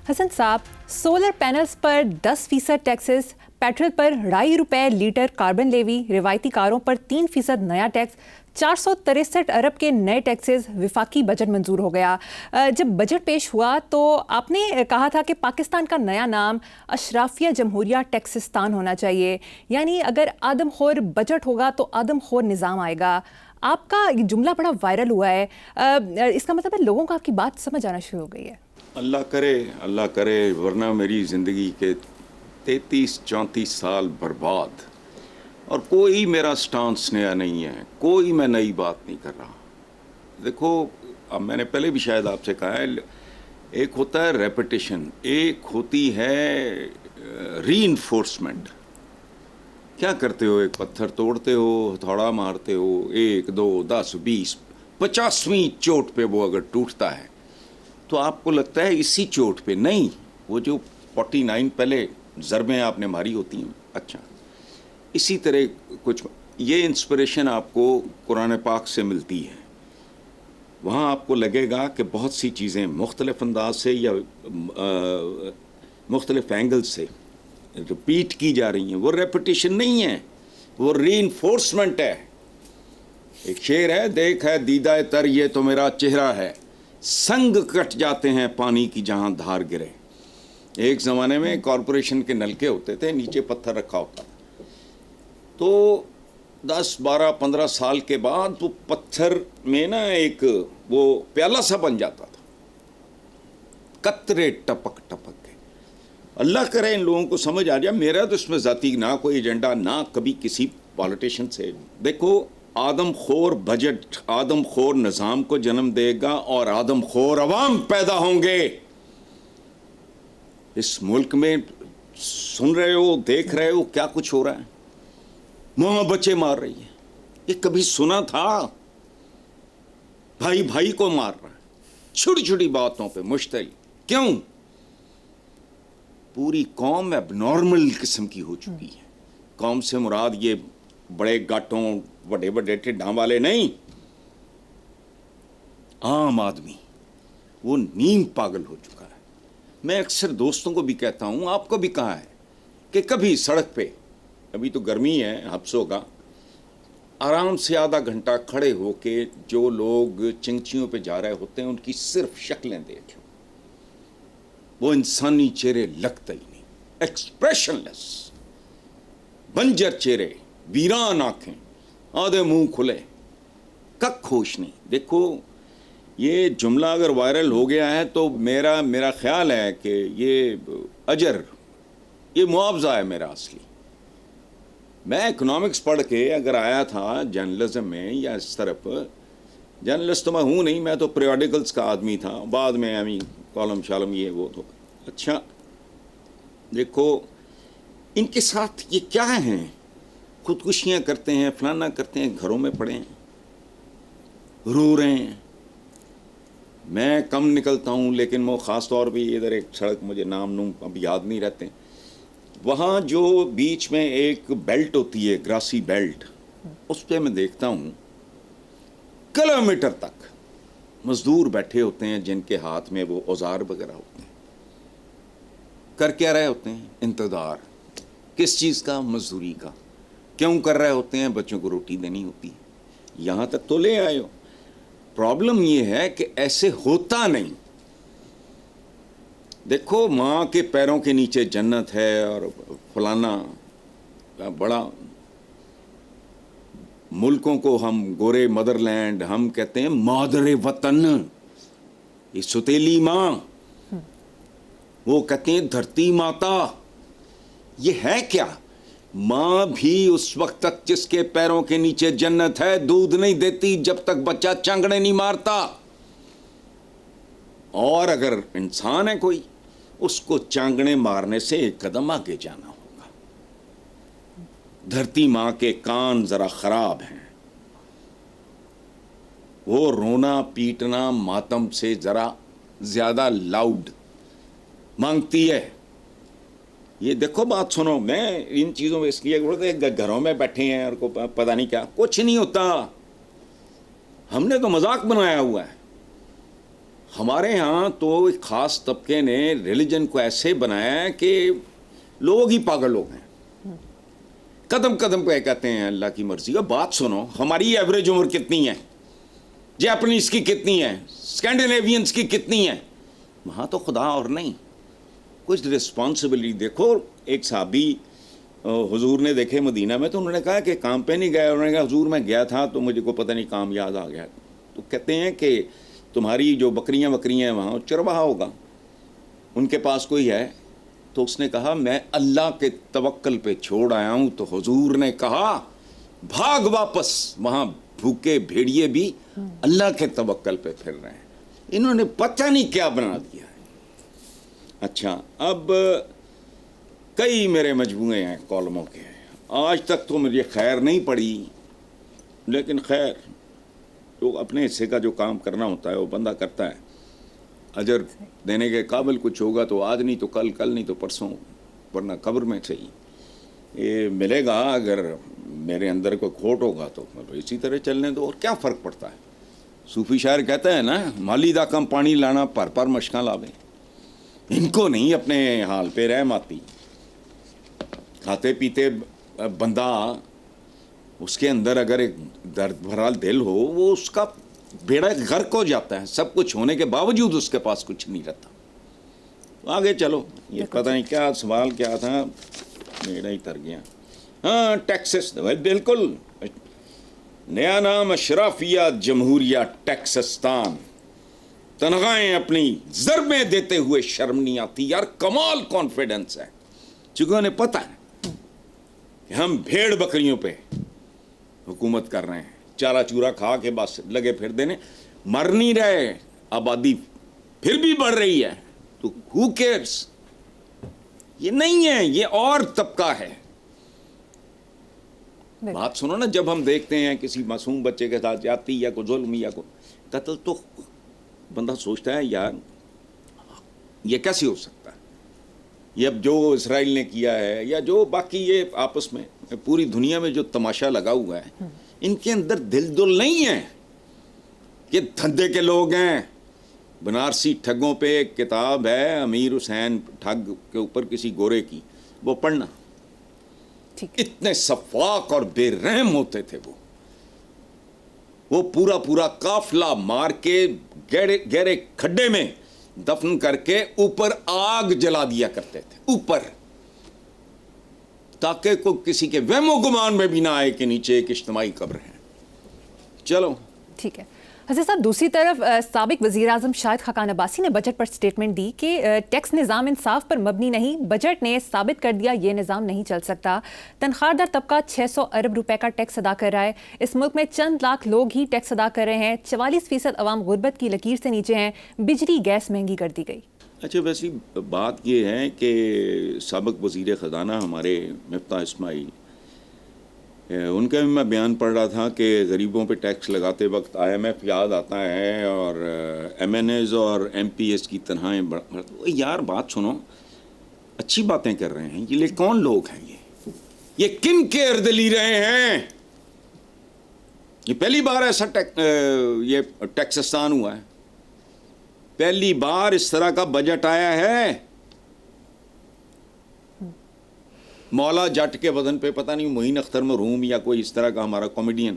حسن صاحب، solar panels پر 10% taxes, petrol پر 2.5 روپے letter carbon levy, روایتی کاروں پر 3% نیا ٹیکس، 463 ارب کے نئے ٹیکسز، وفاقی بجٹ منظور ہو گیا۔ جب بجٹ پیش ہوا تو آپ نے کہا تھا کہ پاکستان کا نیا نام اشرافیہ جمہوریہ ٹیکسستان ہونا چاہیے، یعنی اگر آدم خور بجٹ ہوگا تو آدم خور نظام آئے گا۔ آپ کا یہ جملہ بڑا وائرل ہوا ہے، اس کا مطلب ہے لوگوں کو آپ کی بات سمجھ آنا شروع ہو گئی ہے۔ اللہ کرے ورنہ میری زندگی کے 33-34 سال برباد، اور کوئی میرا سٹانس نیا نہیں ہے، کوئی میں نئی بات نہیں کر رہا۔ دیکھو، اب میں نے پہلے بھی شاید آپ سے کہا ہے، ایک ہوتا ہے ریپیٹیشن، ایک ہوتی ہے ری انفورسمنٹ۔ کیا کرتے ہو؟ ایک پتھر توڑتے ہو، ہتھوڑا مارتے ہو، 1 2 10 20 50ویں چوٹ پہ وہ اگر ٹوٹتا ہے تو آپ کو لگتا ہے اسی چوٹ پہ نہیں، وہ جو 49 پہلے ضربیں آپ نے ماری ہوتی ہیں، اچھا اسی طرح کچھ یہ انسپریشن آپ کو قرآن پاک سے ملتی ہے۔ وہاں آپ کو لگے گا کہ بہت سی چیزیں مختلف انداز سے یا مختلف اینگل سے رپیٹ کی جا رہی ہیں، وہ ریپیٹیشن نہیں ہے، وہ ری انفورسمنٹ ہے۔ ایک شعر ہے، دیکھ ہے دیدہ تر یہ تو میرا چہرہ ہے، سنگ کٹ جاتے ہیں پانی کی جہاں دھار گرے۔ ایک زمانے میں کارپوریشن کے نلکے ہوتے تھے، نیچے پتھر رکھا ہوتا تھا، تو 10 12 15 سال کے بعد وہ پتھر میں نا ایک وہ پیالہ سا بن جاتا تھا، قطرے ٹپک ٹپک کے۔ اللہ کرے ان لوگوں کو سمجھ آ جائے۔ میرا تو اس میں ذاتی نہ کوئی ایجنڈا، نہ کبھی کسی پالیٹیشین سے۔ دیکھو، آدم خور بجٹ آدم خور نظام کو جنم دے گا اور آدم خور عوام پیدا ہوں گے۔ اس ملک میں سن رہے ہو، دیکھ رہے ہو کیا کچھ ہو رہا ہے، ماں بچے مار رہی ہے۔ یہ کبھی سنا تھا؟ بھائی بھائی کو مار رہا ہے، چھوٹی چھوٹی باتوں پہ مشتعل۔ کیوں؟ پوری قوم اب نارمل قسم کی ہو چکی ہے۔ قوم سے مراد یہ بڑے گاٹوں بڑے بڑے ٹھڈاں والے نہیں، عام آدمی وہ نیم پاگل ہو چکا ہے۔ میں اکثر دوستوں کو بھی کہتا ہوں، آپ کو بھی کہا ہے کہ کبھی سڑک پہ، ابھی تو گرمی ہے ہفسوں کا، آرام سے آدھا گھنٹہ کھڑے ہو کے جو لوگ چنگچیوں پہ جا رہے ہوتے ہیں ان کی صرف شکلیں دیکھ لو، وہ انسانی چہرے لگتا ہی نہیں، ایکسپریشن لیس، بنجر چہرے، ویران آنکھیں، آدھے منہ کھلے، کک ہوش نہیں۔ دیکھو، یہ جملہ اگر وائرل ہو گیا ہے تو میرا خیال ہے کہ یہ اجر، یہ معاوضہ ہے میرا اصلی۔ میں اکنامکس پڑھ کے اگر آیا تھا جرنلزم میں یا اس طرف، جرنلسٹ تو میں ہوں نہیں، میں تو پیریوڈیکلز کا آدمی تھا، بعد میں کالم شالم یہ وہ تو اچھا۔ دیکھو، ان کے ساتھ یہ کیا ہیں، خودکشیاں کرتے ہیں، فلانا کرتے ہیں، گھروں میں پڑے ہیں، رو رہے ہیں۔ میں کم نکلتا ہوں، لیکن وہ خاص طور پہ ادھر ایک سڑک، مجھے نام اب یاد نہیں رہتے، وہاں جو بیچ میں ایک بیلٹ ہوتی ہے، گراسی بیلٹ، اس پہ میں دیکھتا ہوں کلومیٹر تک مزدور بیٹھے ہوتے ہیں جن کے ہاتھ میں وہ اوزار وغیرہ ہوتے ہیں۔ کر کیا رہے ہوتے ہیں؟ انتظار۔ کس چیز کا؟ مزدوری کا۔ کیوں کر رہے ہوتے ہیں؟ بچوں کو روٹی دینی ہوتی ہے۔ یہاں تک تو لے آئے ہو۔ پرابلم یہ ہے کہ ایسے ہوتا نہیں۔ دیکھو، ماں کے پیروں کے نیچے جنت ہے، اور فلانا بڑا ملکوں کو ہم گورے مدر لینڈ، ہم کہتے ہیں مادر وطن، یہ ستیلی ماں، وہ کہتے ہیں دھرتی ماتا۔ یہ ہے کیا؟ ماں بھی اس وقت تک جس کے پیروں کے نیچے جنت ہے دودھ نہیں دیتی جب تک بچہ چانگڑے نہیں مارتا۔ اور اگر انسان ہے کوئی، اس کو چانگڑے مارنے سے ایک قدم آگے جانا ہوگا۔ دھرتی ماں کے کان ذرا خراب ہیں، وہ رونا پیٹنا ماتم سے ذرا زیادہ لاؤڈ مانگتی ہے۔ یہ دیکھو، بات سنو، میں ان چیزوں میں اس لیے گھروں میں بیٹھے ہیں اور کو پتہ نہیں کیا، کچھ نہیں ہوتا۔ ہم نے تو مذاق بنایا ہوا ہے۔ ہمارے ہاں تو ایک خاص طبقے نے ریلیجن کو ایسے بنایا ہے کہ لوگ ہی پاگل ہو گئے ہیں. قدم قدم پہ کہتے ہیں اللہ کی مرضی. اب بات سنو, ہماری ایوریج عمر کتنی ہے, جیپنیز کی کتنی ہے, اسکینڈینیوینز کی کتنی ہے, وہاں تو خدا اور نہیں. کچھ رسپانسبلٹی دیکھو. ایک صحابی حضور نے دیکھے مدینہ میں, تو انہوں نے کہا کہ کام پہ نہیں گئے. انہوں نے کہا حضور میں گیا تھا تو مجھے کو پتہ نہیں کام یاد آ گیا. تو کہتے ہیں کہ تمہاری جو بکریاں ہیں وہاں چرواہا ہوگا, ان کے پاس کوئی ہے. تو اس نے کہا میں اللہ کے توکل پہ چھوڑ آیا ہوں. تو حضور نے کہا بھاگ واپس, وہاں بھوکے بھیڑیے بھی اللہ کے توکل پہ پھر رہے ہیں. انہوں نے پتہ نہیں کیا بنا دیا ہے. اچھا, اب کئی میرے مجموعے ہیں کالموں کے, آج تک تو مجھے خیر نہیں پڑی, لیکن خیر تو اپنے حصے کا جو کام کرنا ہوتا ہے وہ بندہ کرتا ہے. اجر دینے کے قابل کچھ ہوگا تو آج نہیں تو کل, کل نہیں تو پرسوں, ورنہ قبر میں صحیح یہ ملے گا. اگر میرے اندر کوئی کھوٹ ہوگا تو اسی طرح چلنے دو, اور کیا فرق پڑتا ہے. صوفی شاعر کہتا ہے نا, مالی دا کم پانی لانا پر پر مشکاں لاوے. ان کو نہیں اپنے حال پہ رحم آتی. کھاتے پیتے بندہ, اس کے اندر اگر ایک درد بھرا دل ہو, وہ اس کا بیڑا غرق ہو جاتا ہے. سب کچھ ہونے کے باوجود اس کے پاس کچھ نہیں رہتا. آگے چلو, یہ پتہ نہیں کیا سوال کیا تھا, میرا ہی تر گیا. ہاں, ٹیکسس, بالکل نیا نام اشرافیہ جمہوریہ ٹیکسستان. تنخواہیں اپنی ضربیں دیتے ہوئے شرم نہیں آتی. یار کمال کانفیڈنس ہے, چونکہ انہیں پتہ ہے کہ ہم بھیڑ بکریوں پہ حکومت کر رہے ہیں. چارا چورا کھا کے بس لگے پھر دینے, مر نہیں رہے, آبادی پھر بھی بڑھ رہی ہے. تو who cares؟ یہ نہیں ہے, یہ اور طبقہ ہے. بات سنو نا, جب ہم دیکھتے ہیں کسی معصوم بچے کے ساتھ زیادتی یا کوئی ظلم یا کوئی قتل, تو بندہ سوچتا ہے یار یہ کیسے ہو سکتا ہے. یہ اب جو اسرائیل نے کیا ہے یا جو باقی یہ آپس میں پوری دنیا میں جو تماشا لگا ہوا ہے, ان کے اندر دل نہیں ہے. یہ دھندے کے لوگ ہیں. بنارسی ٹھگوں پہ ایک کتاب ہے, امیر حسین ٹھگ کے اوپر کسی گورے کی, وہ پڑھنا. اتنے صفاق اور بے رحم ہوتے تھے وہ پورا قافلہ مار کے گہرے کھڈے میں دفن کر کے اوپر آگ جلا دیا کرتے تھے, اوپر, تاکہ کوئی کسی کے وہم و گمان میں بھی نہ آئے کہ نیچے ایک اجتماعی قبر ہے. چلو ٹھیک ہے. حضرت صاحب, دوسری طرف سابق وزیر اعظم شاہد خاقان عباسی نے بجٹ پر سٹیٹمنٹ دی کہ ٹیکس نظام انصاف پر مبنی نہیں. بجٹ نے ثابت کر دیا یہ نظام نہیں چل سکتا. تنخواہ دار طبقہ 600 ارب روپے کا ٹیکس ادا کر رہا ہے. اس ملک میں چند لاکھ لوگ ہی ٹیکس ادا کر رہے ہیں. 44% عوام غربت کی لکیر سے نیچے ہیں. بجلی گیس مہنگی کر دی گئی. اچھا, ویسی بات یہ ہے کہ سابق وزیر خزانہ ہمارے مفتاح اسماعیل, ان کا بھی میں بیان پڑھ رہا تھا کہ غریبوں پہ ٹیکس لگاتے وقت IMF یاد آتا ہے اور MNAs اور MPS کی تنخواہیں بڑھتی. یار بات سنو, اچھی باتیں کر رہے ہیں, یہ کون لوگ ہیں, یہ کن کے ارد لی رہے ہیں؟ یہ پہلی بار ایسا یہ ٹیکسستان ہوا ہے, پہلی بار اس طرح کا بجٹ آیا ہے. مولا جٹ کے وزن پہ پتہ نہیں معین اختر مرحوم یا کوئی اس طرح کا ہمارا کامیڈین,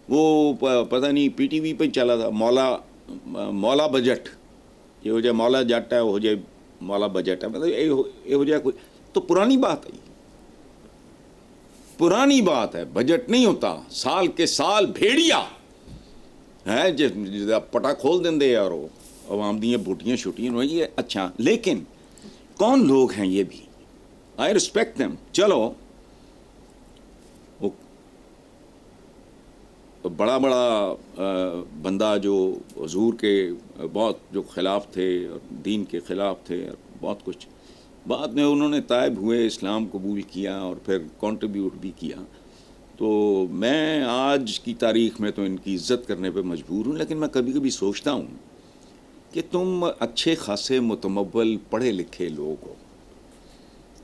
وہ پتہ نہیں PTV پہ چلا تھا, مولا بجٹ, یہ ہو جائے مولا جٹ ہے, وہ ہو جائے مولا بجٹ ہے, مطلب یہ ہو جائے کوئی. تو پرانی بات ہے, پرانی بات ہے. بجٹ نہیں ہوتا, سال کے سال بھیڑیا ہے جس پٹا کھول دیں دے اور عوام دیاں بوٹیاں شوٹیاں ہوئی ہے. اچھا, لیکن کون لوگ ہیں یہ بھی, I respect them. چلو, وہ بڑا بندہ جو حضور کے بہت جو خلاف تھے اور دین کے خلاف تھے اور بہت کچھ, بعد میں انہوں نے تائب ہوئے, اسلام قبول کیا اور پھر کنٹریبیوٹ بھی کیا. تو میں آج کی تاریخ میں تو ان کی عزت کرنے پہ مجبور ہوں, لیکن میں کبھی کبھی سوچتا ہوں کہ تم اچھے خاصے متمول پڑھے لکھے لوگ ہو,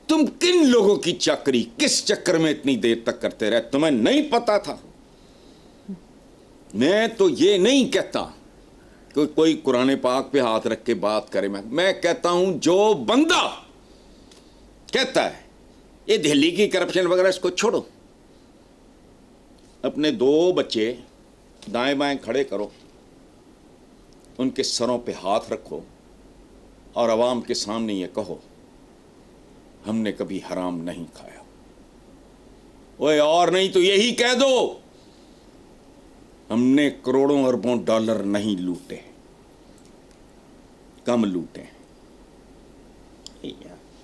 تم کن لوگوں کی چاکری کس چکر میں اتنی دیر تک کرتے رہے؟ تمہیں نہیں پتا تھا؟ میں تو یہ نہیں کہتا کوئی قرآن پاک پہ ہاتھ رکھ کے بات کرے. میں کہتا ہوں جو بندہ کہتا ہے یہ دہلی کی کرپشن وغیرہ اس کو چھوڑو, اپنے 2 بچے دائیں بائیں کھڑے کرو, ان کے سروں پہ ہاتھ رکھو اور عوام کے سامنے یہ کہو ہم نے کبھی حرام نہیں کھایا. اوے اور نہیں تو یہی کہہ دو ہم نے کروڑوں اربوں ڈالر نہیں لوٹے, کم لوٹے.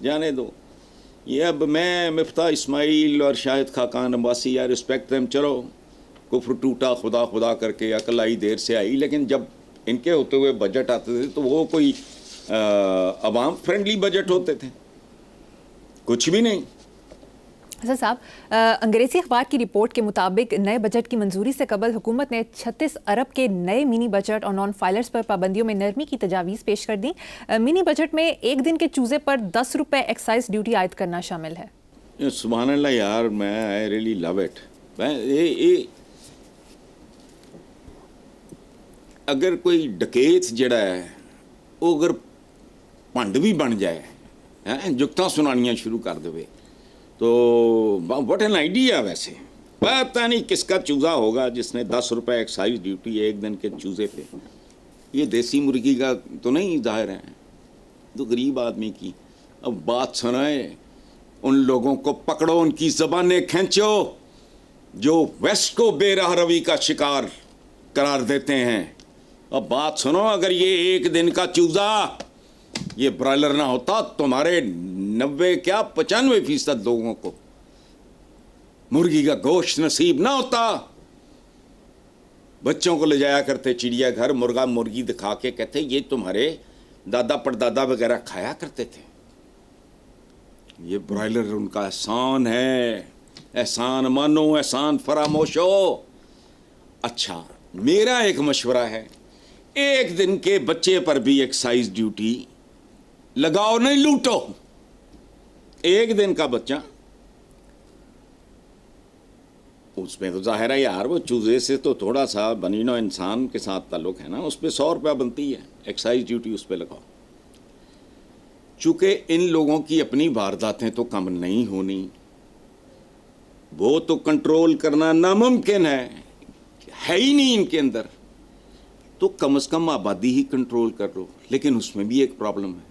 جانے دو. یہ اب میں مفتاح اسماعیل اور شاہد خاقان عباسی یا رسپیکٹ دیم, چلو کفر ٹوٹا خدا خدا کر کے, عقل آئی دیر سے آئی, لیکن جب ان کے ہوتے ہوئے بجٹ آتے تھے تو وہ کوئی عوام فرینڈلی بجٹ ہوتے تھے, کچھ بھی نہیں. حسن صاحب, انگریزی اخبار کی رپورٹ کے مطابق نئے بجٹ کی منظوری سے قبل حکومت نے 36 ارب کے نئے منی بجٹ اور نان فائلرز پر پابندیوں میں نرمی کی تجاویز پیش کر دیں. منی بجٹ میں 1 دن کے چوزے پر 10 روپے ایکسائز ڈیوٹی عائد کرنا شامل ہے. سبحان اللہ یار, میں آئی ریئلی لو اٹ. اگر کوئی ڈکیت جڑا ہے وہ اگر پنڈ بھی بن جائے, جگتاں سنانیاں شروع کر دے, تو واٹ این آئیڈیا. ویسے پتہ نہیں کس کا چوزا ہوگا جس نے 10 روپے ایکسائز ڈیوٹی 1 دن کے چوزے پہ. یہ دیسی مرغی کا تو نہیں ظاہر ہے, تو غریب آدمی کی. اب بات سنائے, ان لوگوں کو پکڑو, ان کی زبانیں کھینچو جو ویسٹ کو بے راہ روی کا شکار قرار دیتے ہیں. اب بات سنو, اگر یہ 1 دن کا چوزا یہ برائلر نہ ہوتا, تمہارے 90 کیا 95% لوگوں کو مرغی کا گوشت نصیب نہ ہوتا. بچوں کو لے جایا کرتے چڑیا گھر, مرغا مرغی دکھا کے کہتے یہ تمہارے دادا پردادا وغیرہ کھایا کرتے تھے. یہ برائلر ان کا احسان ہے, احسان مانو, احسان فراموش ہو. اچھا, میرا ایک مشورہ ہے, 1 دن کے بچے پر بھی ایکسائز ڈیوٹی لگاؤ, نہیں لوٹو. 1 دن کا بچہ, اس میں تو ظاہر ہے یار وہ چوزے سے تو تھوڑا سا بنی نوع انسان کے ساتھ تعلق ہے نا, اس پہ 100 روپیہ بنتی ہے ایکسائز ڈیوٹی, اس پہ لگاؤ. چونکہ ان لوگوں کی اپنی وارداتیں تو کم نہیں ہونی, وہ تو کنٹرول کرنا ناممکن ہے ہی نہیں ان کے اندر, تو کم از کم آبادی ہی کنٹرول کر لو. لیکن اس میں بھی ایک پرابلم ہے,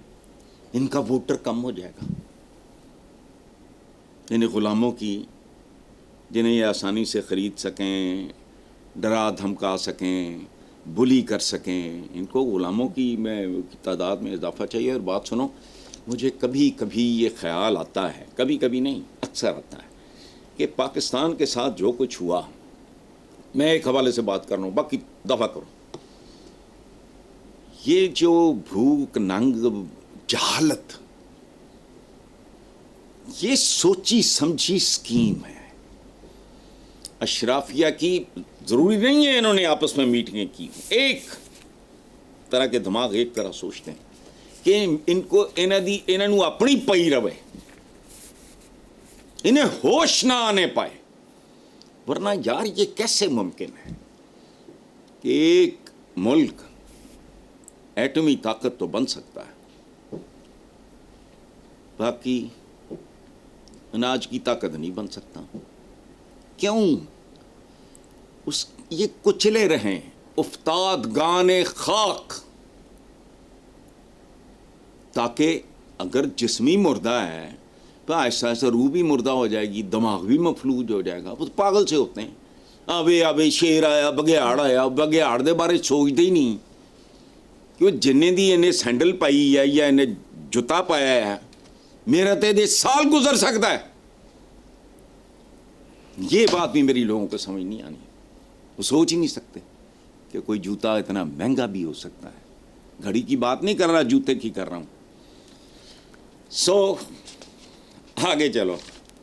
ان کا ووٹر کم ہو جائے گا. انہیں غلاموں کی جنہیں یہ آسانی سے خرید سکیں, ڈرا دھمکا سکیں, بلی کر سکیں, ان کو غلاموں کی تعداد میں اضافہ چاہیے. اور بات سنو, مجھے کبھی کبھی یہ خیال آتا ہے, کبھی کبھی نہیں اکثر آتا ہے, کہ پاکستان کے ساتھ جو کچھ ہوا, میں ایک حوالے سے بات کر رہا ہوں, باقی دفع کرو. یہ جو بھوک ننگ جہالت, یہ سوچی سمجھی سکیم ہے اشرافیہ کی. ضروری نہیں ہے انہوں نے آپس میں میٹنگیں کی, ایک طرح کے دماغ ایک طرح سوچتے ہیں کہ ان کو انہوں اپنی پئی رہے, انہیں ہوش نہ آنے پائے. ورنہ یار یہ کیسے ممکن ہے کہ ایک ملک ایٹمی طاقت تو بن سکتا ہے, باقی اناج کی طاقت نہیں بن سکتا. کیوں؟ یہ کچلے رہیں افتاد گانے خاک, تاکہ اگر جسمی مردہ ہے تو ایسا ایسا روح بھی مردہ ہو جائے گی, دماغ بھی مفلوج ہو جائے گا. وہ پاگل سے ہوتے ہیں, آوے شیر آیا, بگیاڑ آیا, بگیاڑ دے بارے سوچتے ہی نہیں کہ وہ جنہیں دی انہیں سینڈل پائی ہے یا انہیں جوتا پایا ہے, میرا تو یہ سال گزر سکتا ہے. یہ بات بھی میری لوگوں کو سمجھ نہیں آنی, وہ سوچ ہی نہیں سکتے کہ کوئی جوتا اتنا مہنگا بھی ہو سکتا ہے. گھڑی کی بات نہیں کر رہا, جوتے کی کر رہا ہوں. آگے چلو.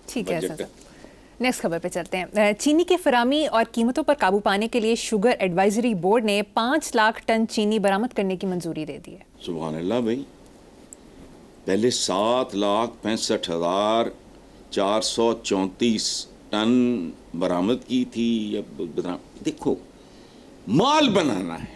ٹھیک ہے سر, نیکسٹ خبر پہ چلتے ہیں. چینی کی فراہمی اور قیمتوں پر قابو پانے کے لیے شوگر ایڈوائزری بورڈ نے 5 لاکھ ٹن چینی برآمد کرنے کی منظوری دے دی ہے. سبحان اللہ بھائی, پہلے 7,65,434 ٹن برآمد کی تھی. اب دیکھو مال بنانا ہے,